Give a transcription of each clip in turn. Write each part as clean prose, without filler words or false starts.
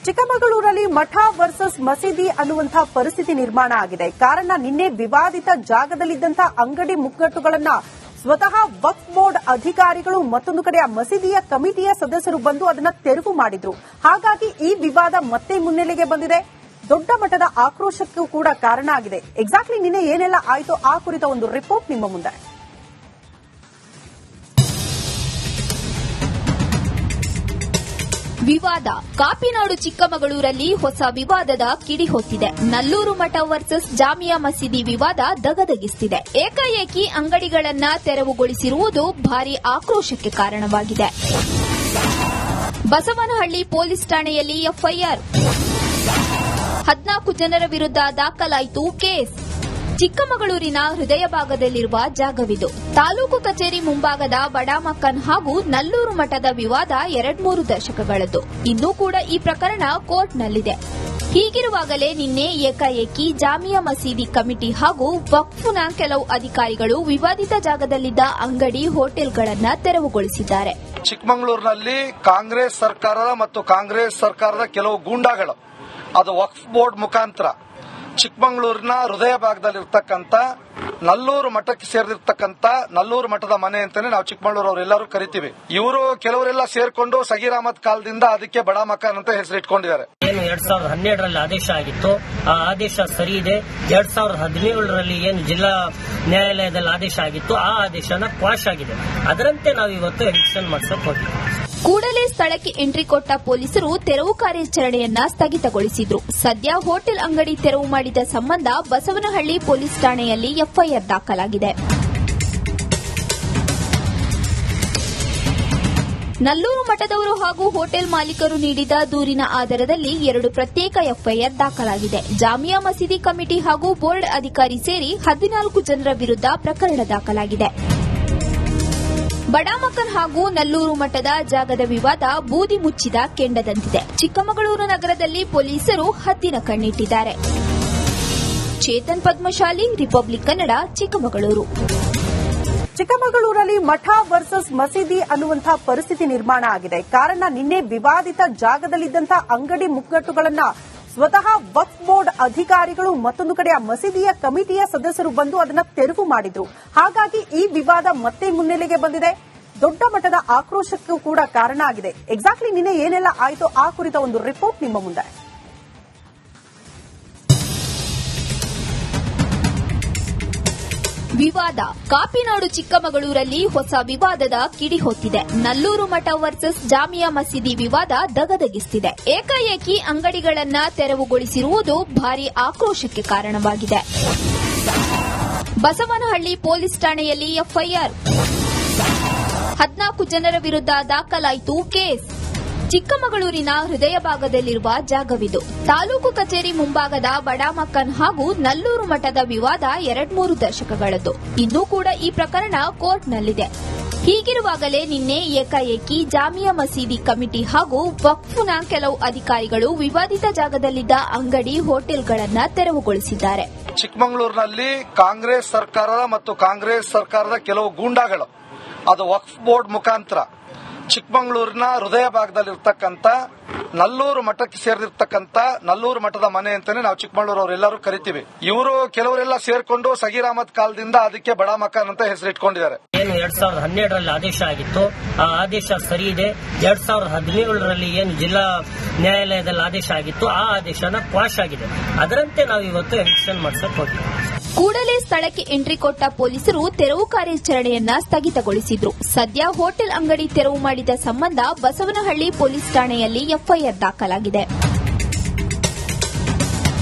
ಚಿಕ್ಕಮಗಳೂರಲ್ಲಿ ಮಠ versus ಮಸೀದಿ ಅನ್ನುವಂತಹ ಪರಿಸ್ಥಿತಿ ನಿರ್ಮಾಣ ಆಗಿದೆ. ಕಾರಣ ನಿನ್ನೆ ವಿವಾದಿತ ಜಾಗದಲ್ಲಿದ್ದಂತಹ ಅಂಗಡಿ ಮುಗ್ಗಟ್ಟುಗಳನ್ನ ಸ್ವತಃ ವಕ್ಫ್ ಬೋರ್ಡ್ ಅಧಿಕಾರಿಗಳು ಮತ್ತೊಂದು ಕಡೆ ಆ ಮಸೀದಿಯ ಕಮಿಟಿಯ ಸದಸ್ಯರು ಬಂದು ಅದನ್ನ ತೆರವು ಮಾಡಿದ್ರು. ಹಾಗಾಗಿ ಈ ವಿವಾದ ಮತ್ತೆ ಮುನ್ನೆಲೆಗೆ ಬಂದಿದೆ. ದೊಡ್ಡ ಮಟ್ಟದ ಆಕ್ರೋಶಕ್ಕೂ ಕೂಡ ಕಾರಣ ಆಗಿದೆ. ಎಕ್ಸಾಕ್ಟ್ಲಿ ನಿನ್ನೆ ಏನೆಲ್ಲ ಆಯಿತು ಆ ಕುರಿತ ಒಂದು ರಿಪೋರ್ಟ್ ನಿಮ್ಮ ಮುಂದೆ. ವಿವಾದ ಕಾಪಿನಾಡು ಚಿಕ್ಕಮಗಳೂರಲ್ಲಿ ಹೊಸ ವಿವಾದದ ಕಿಡಿ ಹೊತ್ತಿದೆ. ನಲ್ಲೂರು ಮಠ ವರ್ಸಸ್ ಜಾಮಿಯಾ ಮಸೀದಿ ವಿವಾದ ದಗದಗಿಸ್ತಿದೆ. ಏಕಾಏಕಿ ಅಂಗಡಿಗಳನ್ನ ತೆರವುಗೊಳಿಸಿರುವುದು ಭಾರೀ ಆಕ್ರೋಶಕ್ಕೆ ಕಾರಣವಾಗಿದೆ. ಬಸವನಹಳ್ಳಿ ಪೊಲೀಸ್ ಠಾಣೆಯಲ್ಲಿ ಎಫ್ಐಆರ್, 14 ಜನರ ವಿರುದ್ಧ ದಾಖಲಾಯಿತು ಕೇಸ್. ಚಿಕ್ಕಮಗಳೂರಿನ ಹೃದಯ ಭಾಗದಲ್ಲಿರುವ ಜಾಗವಿದು. ತಾಲೂಕು ಕಚೇರಿ ಮುಂಭಾಗದ ಬಡಾಮಕ್ಕನ್ ಹಾಗೂ ನಲ್ಲೂರು ಮಠದ ವಿವಾದ 2-3 ದಶಕಗಳದ್ದು. ಇನ್ನೂ ಕೂಡ ಈ ಪ್ರಕರಣ ಕೋರ್ಟ್ನಲ್ಲಿದೆ. ಹೀಗಿರುವಾಗಲೇ ನಿನ್ನೆ ಏಕಾಏಕಿ ಜಾಮಿಯಾ ಮಸೀದಿ ಕಮಿಟಿ ಹಾಗೂ ವಕ್ಫ್ನ ಕೆಲವು ಅಧಿಕಾರಿಗಳು ವಿವಾದಿತ ಜಾಗದಲ್ಲಿದ್ದ ಅಂಗಡಿ ಹೋಟೆಲ್ಗಳನ್ನ ತೆರವುಗೊಳಿಸಿದ್ದಾರೆ. ಚಿಕ್ಕಮಗಳೂರಿನಲ್ಲಿ ಕಾಂಗ್ರೆಸ್ ಸರ್ಕಾರದ ಮತ್ತು ಕಾಂಗ್ರೆಸ್ ಸರ್ಕಾರದ ಕೆಲವು ಗೂಂಡಾಗಳು ಅದು ವಕ್ಫ್ ಬೋರ್ಡ್ ಮುಖಾಂತರ ಚಿಕ್ಕಮಗಳೂರಿನ ಹೃದಯ ಭಾಗದಲ್ಲಿರ್ತಕ್ಕಂಥ ನಲ್ಲೂರು ಮಠಕ್ಕೆ ಸೇರಿರ್ತಕ್ಕಂಥ ನಲ್ಲೂರು ಮಠದ ಮನೆ ಅಂತಾನೆ ನಾವು ಚಿಕ್ಕಮಗಳೂರು ಅವರೆಲ್ಲರೂ ಕರಿತೀವಿ. ಇವರು ಕೆಲವರೆಲ್ಲ ಸೇರ್ಕೊಂಡು ಸಗೀರ್ ಅಹಮದ್ ಕಾಲದಿಂದ ಅದಕ್ಕೆ ಬಡಾ ಮಕಾನ್ ಅಂತ ಹೆಸರಿಟ್ಕೊಂಡಿದ್ದಾರೆ. ಏನು 2012ರಲ್ಲಿ ಆದೇಶ ಆಗಿತ್ತು, ಆ ಆದೇಶ ಸರಿ ಇದೆ. 2017ರಲ್ಲಿ ಏನು ಜಿಲ್ಲಾ ನ್ಯಾಯಾಲಯದಲ್ಲಿ ಆದೇಶ ಆಗಿತ್ತು, ಆ ಆದೇಶನ ಕ್ವಾಶ್ ಆಗಿದೆ. ಅದರಂತೆ ನಾವು ಇವತ್ತು ಎವಿಕ್ಷನ್ ಮಾಡಿಸಕ್ ಹೋಗಿದ್ದೀವಿ. ಕೂಡಲೇ ಸ್ಥಳಕ್ಕೆ ಎಂಟ್ರಿ ಕೊಟ್ಟ ಪೊಲೀಸರು ತೆರವು ಕಾರ್ಯಾಚರಣೆಯನ್ನ ಸ್ಥಗಿತಗೊಳಿಸಿದ್ರು. ಸದ್ಯ ಹೋಟೆಲ್ ಅಂಗಡಿ ತೆರವು ಮಾಡಿದ ಸಂಬಂಧ ಬಸವನಹಳ್ಳಿ ಪೊಲೀಸ್ ಠಾಣೆಯಲ್ಲಿ ಎಫ್ಐಆರ್ ದಾಖಲಾಗಿದೆ. ನಲ್ಲೂರು ಮಠದವರು ಹಾಗೂ ಹೋಟೆಲ್ ಮಾಲೀಕರು ನೀಡಿದ ದೂರಿನ ಆಧಾರದಲ್ಲಿ 2 ಪ್ರತ್ಯೇಕ ಎಫ್ಐಆರ್ ದಾಖಲಾಗಿದೆ. ಜಾಮಿಯಾ ಮಸೀದಿ ಕಮಿಟಿ ಹಾಗೂ ಬೋರ್ಡ್ ಅಧಿಕಾರಿ ಸೇರಿ 14 ಜನರ ವಿರುದ್ಧ ಪ್ರಕರಣ ದಾಖಲಾಗಿದೆ. ಬಡಾಮಕ್ಕನ್ ಹಾಗೂ ನಲ್ಲೂರು ಮಠದ ಜಾಗದ ವಿವಾದ ಬೂದಿ ಮುಚ್ಚಿದ ಕೆಂಡದಂತಿದೆ. ಚಿಕ್ಕಮಗಳೂರು ನಗರದಲ್ಲಿ ಪೊಲೀಸರು ಹದ್ದಿನ ಕಣ್ಣಿಟ್ಟಿದ್ದಾರೆ. ಚೇತನ್ ಪದ್ಮಶಾಲಿ, ರಿಪಬ್ಲಿಕ್ ಕನ್ನಡ, ಚಿಕ್ಕಮಗಳೂರು. ಚಿಕ್ಕಮಗಳೂರಲ್ಲಿ ಮಠ ವರ್ಸಸ್ ಮಸೀದಿ ಅನ್ನುವಂತಹ ಪರಿಸ್ಥಿತಿ ನಿರ್ಮಾಣ ಆಗಿದೆ. ಕಾರಣ ನಿನ್ನೆ ವಿವಾದಿತ ಜಾಗದಲ್ಲಿದ್ದಂತಹ ಅಂಗಡಿ ಮುಗ್ಗಟ್ಟುಗಳನ್ನ ಸ್ವತಃ ವಕ್ಫ್ ಬೋರ್ಡ್ ಅಧಿಕಾರಿಗಳು ಮತ್ತೊಂದು ಕಡೆ ಆ ಮಸೀದಿಯ ಕಮಿಟಿಯ ಸದಸ್ಯರು ಬಂದು ಅದನ್ನ ತೆರವು ಮಾಡಿದ್ರು. ಹಾಗಾಗಿ ಈ ವಿವಾದ ಮತ್ತೆ ಮುನ್ನೆಲೆಗೆ ಬಂದಿದೆ. ದೊಡ್ಡ ಮಟ್ಟದ ಆಕ್ರೋಶಕ್ಕೂ ಕೂಡ ಕಾರಣ ಆಗಿದೆ. ಎಕ್ಸಾಕ್ಟ್ಲಿ ನಿನ್ನೆ ಏನೆಲ್ಲ ಆಯಿತು ಆ ಕುರಿತ ಒಂದು ರಿಪೋರ್ಟ್ ನಿಮ್ಮ ಮುಂದೆ. ವಿವಾದ ಕಾಪಿನಾಡು ಚಿಕ್ಕಮಗಳೂರಲ್ಲಿ ಹೊಸ ವಿವಾದದ ಕಿಡಿ ಹೊತ್ತಿದೆ. ನಲ್ಲೂರು ಮಠ ವರ್ಸಸ್ ಜಾಮಿಯಾ ಮಸೀದಿ ವಿವಾದ ದಗದಗಿಸ್ತಿದೆ. ಏಕಾಏಕಿ ಅಂಗಡಿಗಳನ್ನ ತೆರವುಗೊಳಿಸಿರುವುದು ಭಾರೀ ಆಕ್ರೋಶಕ್ಕೆ ಕಾರಣವಾಗಿದೆ. ಬಸವನಹಳ್ಳಿ ಪೊಲೀಸ್ ಠಾಣೆಯಲ್ಲಿ ಎಫ್ಐಆರ್, 14 ಜನರ ವಿರುದ್ಧ ದಾಖಲಾಯಿತು ಕೇಸ್. ಚಿಕ್ಕಮಗಳೂರಿನ ಹೃದಯ ಭಾಗದಲ್ಲಿರುವ ಜಾಗವಿದು. ತಾಲೂಕು ಕಚೇರಿ ಮುಂಭಾಗದ ಬಡಾಮಕ್ಕನ್ ಹಾಗೂ ನಲ್ಲೂರು ಮಠದ ವಿವಾದ 2-3 ದಶಕಗಳದ್ದು. ಇನ್ನೂ ಕೂಡ ಈ ಪ್ರಕರಣ ಕೋರ್ಟ್ನಲ್ಲಿದೆ. ಹೀಗಿರುವಾಗಲೇ ನಿನ್ನೆ ಏಕಾಏಕಿ ಜಾಮಿಯಾ ಮಸೀದಿ ಕಮಿಟಿ ಹಾಗೂ ವಕ್ಫ್ನ ಕೆಲವು ಅಧಿಕಾರಿಗಳು ವಿವಾದಿತ ಜಾಗದಲ್ಲಿದ್ದ ಅಂಗಡಿ ಹೋಟೆಲ್ಗಳನ್ನ ತೆರವುಗೊಳಿಸಿದ್ದಾರೆ. ಚಿಕ್ಕಮಗಳೂರಿನಲ್ಲಿ ಕಾಂಗ್ರೆಸ್ ಸರ್ಕಾರದ ಮತ್ತು ಕಾಂಗ್ರೆಸ್ ಸರ್ಕಾರದ ಕೆಲವು ಗೂಂಡಾಗಳು ಅದು ವಕ್ಫ್ ಬೋರ್ಡ್ ಮುಖಾಂತರ ಚಿಕ್ಕಮಗಳೂರಿನ ಹೃದಯ ಭಾಗದಲ್ಲಿರ್ತಕ್ಕಂಥ ನಲ್ಲೂರು ಮಠಕ್ಕೆ ಸೇರಿರ್ತಕ್ಕಂಥ ನಲ್ಲೂರು ಮಠದ ಮನೆ ಅಂತಾನೆ ನಾವು ಚಿಕ್ಕಮಗಳೂರು ಅವರೆಲ್ಲರೂ ಕರಿತೀವಿ. ಇವರು ಕೆಲವರೆಲ್ಲ ಸೇರ್ಕೊಂಡು ಸಗೀರ್ ಅಹಮದ್ ಕಾಲದಿಂದ ಅದಕ್ಕೆ ಬಡಾ ಮಕಾನ್ ಅಂತ ಹೆಸರಿಟ್ಕೊಂಡಿದ್ದಾರೆ. ಏನು 2012ರಲ್ಲಿ ಆದೇಶ ಆಗಿತ್ತು, ಆ ಆದೇಶ ಸರಿ ಇದೆ. 2017ರಲ್ಲಿ ಏನು ಜಿಲ್ಲಾ ನ್ಯಾಯಾಲಯದಲ್ಲಿ ಆದೇಶ ಆಗಿತ್ತು, ಆ ಆದೇಶನ ಕ್ವಾಶ್ ಆಗಿದೆ. ಅದರಂತೆ ನಾವು ಇವತ್ತು ಎವಿಕ್ಷನ್ ಮಾಡಿಸಕ್ ಹೋಗಿದ್ದೀವಿ. ಕೂಡಲೇ ಸ್ಥಳಕ್ಕೆ ಎಂಟ್ರಿ ಕೊಟ್ಟ ಪೊಲೀಸರು ತೆರವು ಕಾರ್ಯಾಚರಣೆಯನ್ನ ಸ್ಥಗಿತಗೊಳಿಸಿದ್ರು. ಸದ್ಯ ಹೋಟೆಲ್ ಅಂಗಡಿ ತೆರವು ಮಾಡಿದ ಸಂಬಂಧ ಬಸವನಹಳ್ಳಿ ಪೊಲೀಸ್ ಠಾಣೆಯಲ್ಲಿ ಎಫ್ಐಆರ್ ದಾಖಲಾಗಿದೆ.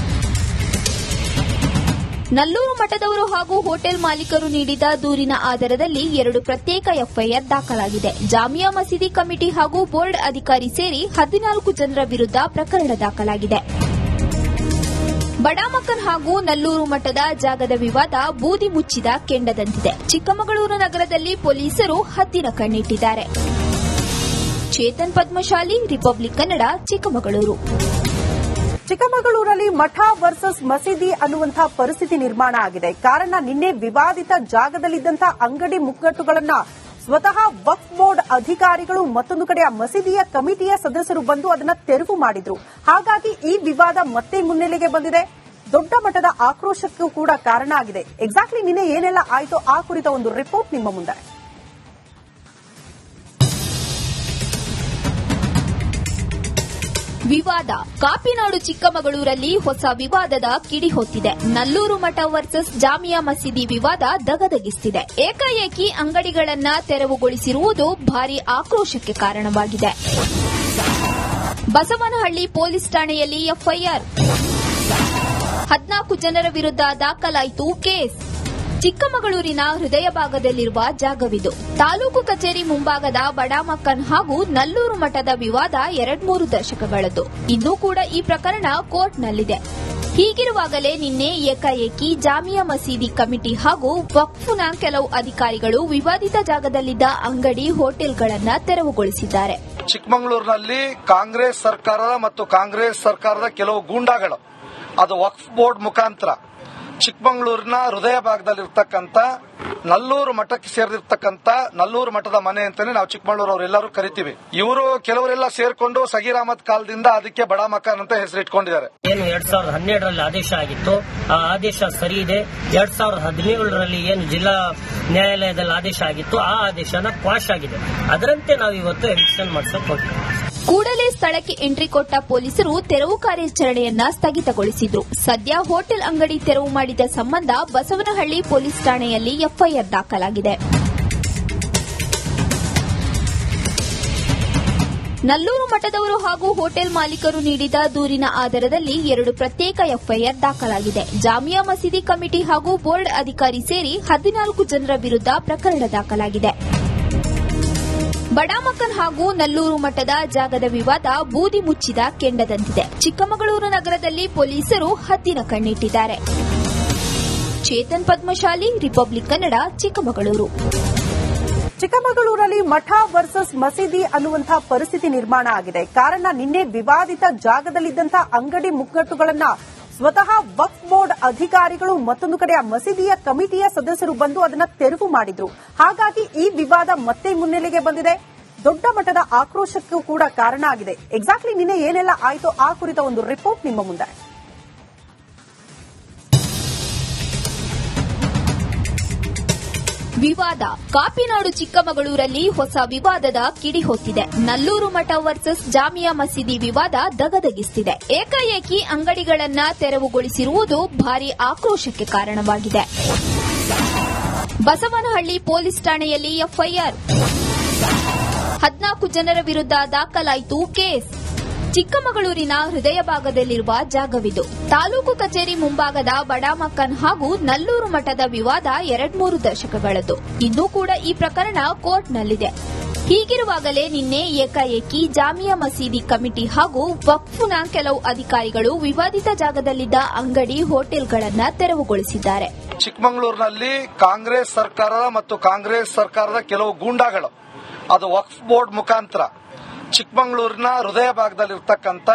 ನಲ್ಲೂರು ಮಠದವರು ಹಾಗೂ ಹೋಟೆಲ್ ಮಾಲೀಕರು ನೀಡಿದ ದೂರಿನ ಆಧಾರದಲ್ಲಿ 2 ಪ್ರತ್ಯೇಕ ಎಫ್ಐಆರ್ ದಾಖಲಾಗಿದೆ. ಜಾಮಿಯಾ ಮಸೀದಿ ಕಮಿಟಿ ಹಾಗೂ ಬೋರ್ಡ್ ಅಧಿಕಾರಿ ಸೇರಿ 14 ಜನರ ವಿರುದ್ಧ ಪ್ರಕರಣ ದಾಖಲಾಗಿದೆ. ಬಡಾಮಕ್ಕನ್ ಹಾಗೂ ನಲ್ಲೂರು ಮಠದ ಜಾಗದ ವಿವಾದ ಬೂದಿ ಮುಚ್ಚಿದ ಕೆಂಡದಂತಿದೆ. ಚಿಕ್ಕಮಗಳೂರು ನಗರದಲ್ಲಿ ಪೊಲೀಸರು ಹದ್ದಿನ ಕಣ್ಣಿಟ್ಟಿದ್ದಾರೆ. ಚೇತನ್ ಪದ್ಮಶಾಲಿ, ರಿಪಬ್ಲಿಕ್ ಕನ್ನಡ, ಚಿಕ್ಕಮಗಳೂರು. ಚಿಕ್ಕಮಗಳೂರಲ್ಲಿ ಮಠ ವರ್ಸಸ್ ಮಸೀದಿ ಅನ್ನುವಂತಹ ಪರಿಸ್ಥಿತಿ ನಿರ್ಮಾಣ ಆಗಿದೆ. ಕಾರಣ ನಿನ್ನೆ ವಿವಾದಿತ ಜಾಗದಲ್ಲಿದ್ದಂತಹ ಅಂಗಡಿ ಮುಗ್ಗಟ್ಟುಗಳನ್ನ ಸ್ವತಃ ವಕ್ಫ್ ಬೋರ್ಡ್ ಅಧಿಕಾರಿಗಳು ಮತ್ತೊಂದು ಕಡೆ ಆ ಮಸೀದಿಯ ಕಮಿಟಿಯ ಸದಸ್ಯರು ಬಂದು ಅದನ್ನ ತೆರವು ಮಾಡಿದ್ರು. ಹಾಗಾಗಿ ಈ ವಿವಾದ ಮತ್ತೆ ಮುನ್ನೆಲೆಗೆ ಬಂದಿದೆ. ದೊಡ್ಡ ಮಟ್ಟದ ಆಕ್ರೋಶಕ್ಕೂ ಕೂಡ ಕಾರಣ ಆಗಿದೆ. ಎಕ್ಸಾಕ್ಟ್ಲಿ ನಿನ್ನೆ ಏನೆಲ್ಲ ಆಯಿತು ಆ ಕುರಿತ ಒಂದು ರಿಪೋರ್ಟ್ ನಿಮ್ಮ ಮುಂದೆ. ವಿವಾದ ಕಾಪಿನಾಡು ಚಿಕ್ಕಮಗಳೂರಲ್ಲಿ ಹೊಸ ವಿವಾದದ ಕಿಡಿ ಹೊತ್ತಿದೆ. ನಲ್ಲೂರು ಮಠ ವರ್ಸಸ್ ಜಾಮಿಯಾ ಮಸೀದಿ ವಿವಾದ ದಗದಗಿಸ್ತಿದೆ. ಏಕಾಏಕಿ ಅಂಗಡಿಗಳನ್ನ ತೆರವುಗೊಳಿಸಿರುವುದು ಭಾರೀ ಆಕ್ರೋಶಕ್ಕೆ ಕಾರಣವಾಗಿದೆ. ಬಸವನಹಳ್ಳಿ ಪೊಲೀಸ್ ಠಾಣೆಯಲ್ಲಿ ಎಫ್ಐಆರ್, 14 ಜನರ ವಿರುದ್ಧ ದಾಖಲಾಯಿತು ಕೇಸ್. ಚಿಕ್ಕಮಗಳೂರಿನ ಹೃದಯ ಭಾಗದಲ್ಲಿರುವ ಜಾಗವಿದು. ತಾಲೂಕು ಕಚೇರಿ ಮುಂಭಾಗದ ಬಡಾಮಕ್ಕನ್ ಹಾಗೂ ನಲ್ಲೂರು ಮಠದ ವಿವಾದ 2-3 ದಶಕಗಳದ್ದು. ಇನ್ನೂ ಕೂಡ ಈ ಪ್ರಕರಣ ಕೋರ್ಟ್ನಲ್ಲಿದೆ. ಹೀಗಿರುವಾಗಲೇ ನಿನ್ನೆ ಏಕಾಏಕಿ ಜಾಮಿಯಾ ಮಸೀದಿ ಕಮಿಟಿ ಹಾಗೂ ವಕ್ಫ್ನ ಕೆಲವು ಅಧಿಕಾರಿಗಳು ವಿವಾದಿತ ಜಾಗದಲ್ಲಿದ್ದ ಅಂಗಡಿ, ಹೋಟೆಲ್ಗಳನ್ನು ತೆರವುಗೊಳಿಸಿದ್ದಾರೆ. ಚಿಕ್ಕಮಗಳೂರಿನಲ್ಲಿ ಕಾಂಗ್ರೆಸ್ ಸರ್ಕಾರದ ಮತ್ತು ಕಾಂಗ್ರೆಸ್ ಸರ್ಕಾರದ ಕೆಲವು ಗೂಂಡಾಗಳು ಅದು ವಕ್ಫ್ ಬೋರ್ಡ್ ಮುಖಾಂತರ ಚಿಕ್ಕಮಗಳೂರಿನ ಹೃದಯ ಭಾಗದಲ್ಲಿರ್ತಕ್ಕಂಥ ನಲ್ಲೂರು ಮಠಕ್ಕೆ ಸೇರಿರ್ತಕ್ಕಂಥ ನಲ್ಲೂರು ಮಠದ ಮನೆ ಅಂತಾನೆ ನಾವು ಚಿಕ್ಕಮಗಳೂರು ಅವರೆಲ್ಲರೂ ಕರಿತೀವಿ. ಇವರು ಕೆಲವರೆಲ್ಲ ಸೇರ್ಕೊಂಡು ಸಗೀರ್ ಅಹಮದ್ ಕಾಲದಿಂದ ಅದಕ್ಕೆ ಬಡಾ ಮಕಾನ್ ಅಂತ ಹೆಸರಿಟ್ಕೊಂಡಿದ್ದಾರೆ. ಏನು 2012ರಲ್ಲಿ ಆದೇಶ ಆಗಿತ್ತು, ಆ ಆದೇಶ ಸರಿ ಇದೆ. 2017ರಲ್ಲಿ ಏನು ಜಿಲ್ಲಾ ನ್ಯಾಯಾಲಯದಲ್ಲಿ ಆದೇಶ ಆಗಿತ್ತು, ಆ ಆದೇಶನ ಕ್ವಾಶ್ ಆಗಿದೆ. ಅದರಂತೆ ನಾವು ಇವತ್ತು ಎವಿಕ್ಷನ್ ಮಾಡಿಸಕ್ ಹೋಗ್ತೀವಿ. ಕೂಡಲೇ ಸ್ಥಳಕ್ಕೆ ಎಂಟ್ರಿ ಕೊಟ್ಟ ಪೊಲೀಸರು ತೆರವು ಕಾರ್ಯಾಚರಣೆಯನ್ನ ಸ್ಥಗಿತಗೊಳಿಸಿದ್ರು. ಸದ್ಯ ಹೋಟೆಲ್ ಅಂಗಡಿ ತೆರವು ಮಾಡಿದ ಸಂಬಂಧ ಬಸವನಹಳ್ಳಿ ಪೊಲೀಸ್ ಠಾಣೆಯಲ್ಲಿ ಎಫ್ಐಆರ್ ದಾಖಲಾಗಿದೆ. ನಲ್ಲೂರು ಮಠದವರು ಹಾಗೂ ಹೋಟೆಲ್ ಮಾಲೀಕರು ನೀಡಿದ ದೂರಿನ ಆಧಾರದಲ್ಲಿ 2 ಪ್ರತ್ಯೇಕ ಎಫ್ಐಆರ್ ದಾಖಲಾಗಿದೆ. ಜಾಮಿಯಾ ಮಸೀದಿ ಕಮಿಟಿ ಹಾಗೂ ಬೋರ್ಡ್ ಅಧಿಕಾರಿ ಸೇರಿ 14 ಜನರ ವಿರುದ್ಧ ಪ್ರಕರಣ ದಾಖಲಾಗಿದೆ. ಬಡಾಮಕ್ಕನ್ ಹಾಗೂ ನಲ್ಲೂರು ಮಠದ ಜಾಗದ ವಿವಾದ ಬೂದಿ ಮುಚ್ಚಿದ ಕೆಂಡದಂತಿದೆ. ಚಿಕ್ಕಮಗಳೂರು ನಗರದಲ್ಲಿ ಪೊಲೀಸರು ಹದ್ದಿನ ಕಣ್ಣಿಟ್ಟಿದ್ದಾರೆ. ಚೇತನ್ ಪದ್ಮಶಾಲಿ, ರಿಪಬ್ಲಿಕ್ ಕನ್ನಡ, ಚಿಕ್ಕಮಗಳೂರು. ಚಿಕ್ಕಮಗಳೂರಲ್ಲಿ ಮಠ ವರ್ಸಸ್ ಮಸೀದಿ ಅನ್ನುವಂತಹ ಪರಿಸ್ಥಿತಿ ನಿರ್ಮಾಣ ಆಗಿದೆ. ಕಾರಣ ನಿನ್ನೆ ವಿವಾದಿತ ಜಾಗದಲ್ಲಿದ್ದಂತಹ ಅಂಗಡಿ ಮುಗ್ಗಟ್ಟುಗಳನ್ನ ಸ್ವತಃ ವಕ್ಫ್ ಬೋರ್ಡ್ ಅಧಿಕಾರಿಗಳು ಮತ್ತೊಂದು ಕಡೆ ಆ ಮಸೀದಿಯ ಕಮಿಟಿಯ ಸದಸ್ಯರು ಬಂದು ಅದನ್ನ ತೆರವು ಮಾಡಿದ್ರು. ಹಾಗಾಗಿ ಈ ವಿವಾದ ಮತ್ತೆ ಮುನ್ನೆಲೆಗೆ ಬಂದಿದೆ. ದೊಡ್ಡ ಮಟ್ಟದ ಆಕ್ರೋಶಕ್ಕೂ ಕೂಡ ಕಾರಣ ಆಗಿದೆ. ಎಕ್ಸಾಕ್ಟ್ಲಿ ನಿನ್ನೆ ಏನೆಲ್ಲ ಆಯಿತು ಆ ಕುರಿತ ಒಂದು ರಿಪೋರ್ಟ್ ನಿಮ್ಮ ಮುಂದೆ. ವಿವಾದ ಕಾಪಿನಾಡು ಚಿಕ್ಕಮಗಳೂರಲ್ಲಿ ಹೊಸ ವಿವಾದದ ಕಿಡಿ ಹೊತ್ತಿದೆ. ನಲ್ಲೂರು ಮಠ ವರ್ಸಸ್ ಜಾಮಿಯಾ ಮಸೀದಿ ವಿವಾದ ದಗದಗಿಸ್ತಿದೆ. ಏಕಾಏಕಿ ಅಂಗಡಿಗಳನ್ನ ತೆರವುಗೊಳಿಸಿರುವುದು ಭಾರೀ ಆಕ್ರೋಶಕ್ಕೆ ಕಾರಣವಾಗಿದೆ. ಬಸವನಹಳ್ಳಿ ಪೊಲೀಸ್ ಠಾಣೆಯಲ್ಲಿ ಎಫ್ಐಆರ್, 14 ಜನರ ವಿರುದ್ಧ ದಾಖಲಾಯಿತು ಕೇಸ್. ಚಿಕ್ಕಮಗಳೂರಿನ ಹೃದಯ ಭಾಗದಲ್ಲಿರುವ ಜಾಗವಿದು. ತಾಲೂಕು ಕಚೇರಿ ಮುಂಭಾಗದ ಬಡಾಮಕ್ಕನ್ ಹಾಗೂ ನಲ್ಲೂರು ಮಠದ ವಿವಾದ 2-3 ದಶಕಗಳದ್ದು. ಇನ್ನೂ ಕೂಡ ಈ ಪ್ರಕರಣ ಕೋರ್ಟ್ನಲ್ಲಿದೆ. ಹೀಗಿರುವಾಗಲೇ ನಿನ್ನೆ ಏಕಾಏಕಿ ಜಾಮಿಯಾ ಮಸೀದಿ ಕಮಿಟಿ ಹಾಗೂ ವಕ್ಫ್ನ ಕೆಲವು ಅಧಿಕಾರಿಗಳು ವಿವಾದಿತ ಜಾಗದಲ್ಲಿದ್ದ ಅಂಗಡಿ, ಹೋಟೆಲ್ಗಳನ್ನು ತೆರವುಗೊಳಿಸಿದ್ದಾರೆ. ಚಿಕ್ಕಮಗಳೂರಿನಲ್ಲಿ ಕಾಂಗ್ರೆಸ್ ಸರ್ಕಾರದ ಮತ್ತು ಕಾಂಗ್ರೆಸ್ ಸರ್ಕಾರದ ಕೆಲವು ಗೂಂಡಾಗಳು ಅದು ವಕ್ಫ್ ಬೋರ್ಡ್ ಮುಖಾಂತರ ಚಿಕ್ಕಮಗಳೂರಿನ ಹೃದಯ ಭಾಗದಲ್ಲಿರ್ತಕ್ಕಂಥ